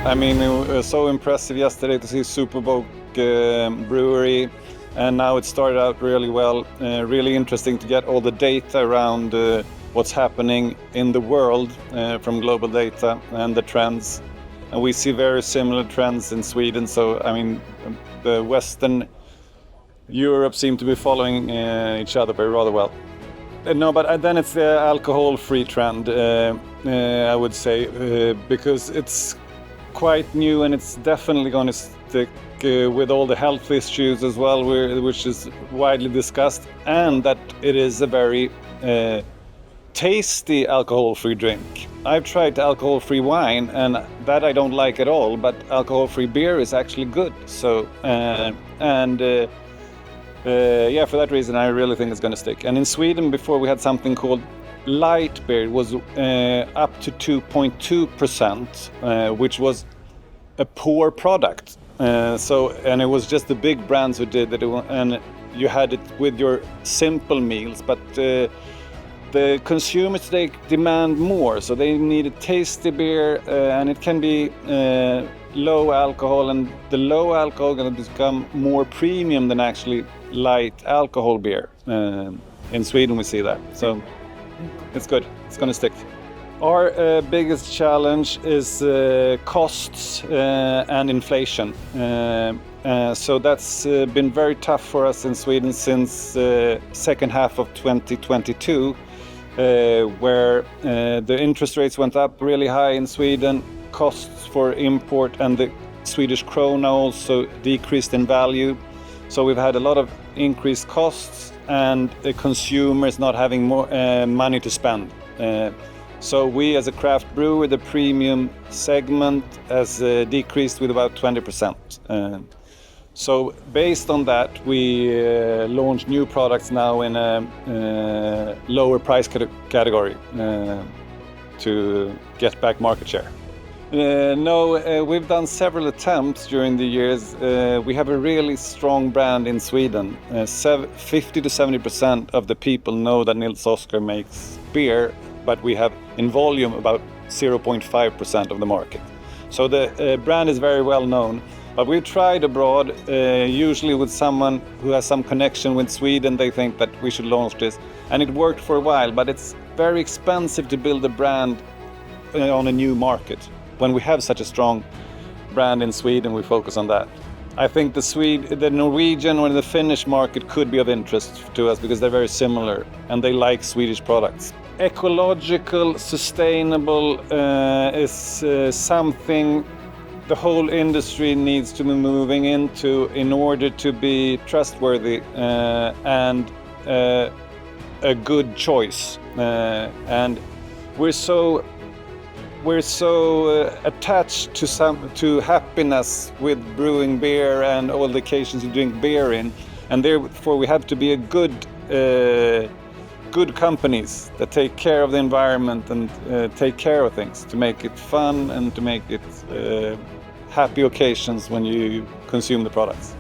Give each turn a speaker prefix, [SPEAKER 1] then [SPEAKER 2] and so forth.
[SPEAKER 1] I mean, it was so impressive yesterday to see Superbook Brewery, and now it started out really well. Really interesting to get all the data around what's happening in the world from global data and the trends. And we see very similar trends in Sweden. So, I mean, the Western Europe seem to be following each other very rather well. No, but then it's the alcohol-free trend, I would say, because it's quite new and it's definitely going to stick with all the health issues as well, which is widely discussed, and that it is a very tasty alcohol-free drink. I've tried alcohol-free wine and that I don't like at all, but alcohol-free beer is actually good. So, for that reason, I really think it's going to stick. And in Sweden, before we had something called light beer. It was up to 2.2%, which was a poor product. And it was just the big brands who did it, and you had it with your simple meals. But the consumers, they demand more, so they need a tasty beer, and it can be low alcohol, and the low alcohol going to become more premium than actually light alcohol beer. In Sweden we see that, so it's good. It's going to stick. Our biggest challenge is costs and inflation. So that's been very tough for us in Sweden since second half of 2022, where the interest rates went up really high in Sweden. Costs for import and the Swedish krona also decreased in value. So we've had a lot of increased costs and the consumers not having more money to spend. So we, as a craft brewer, the premium segment has decreased with about 20%. So based on that, we launched new products now in a lower price category to get back market share. We've done several attempts during the years. We have a really strong brand in Sweden. 50 to 70% of the people know that Nils Oskar makes beer, but we have in volume about 0.5% of the market. So the brand is very well known. But we've tried abroad, usually with someone who has some connection with Sweden. They think that we should launch this. And it worked for a while, but it's very expensive to build a brand on a new market. When we have such a strong brand in Sweden, we focus on that. I think the Norwegian or the Finnish market could be of interest to us because they're very similar and they like Swedish products. Ecological, sustainable is something the whole industry needs to be moving into in order to be trustworthy and a good choice. And we're so attached to happiness with brewing beer and all the occasions you drink beer in, and therefore we have to be a good companies that take care of the environment and take care of things to make it fun and to make it happy occasions when you consume the products.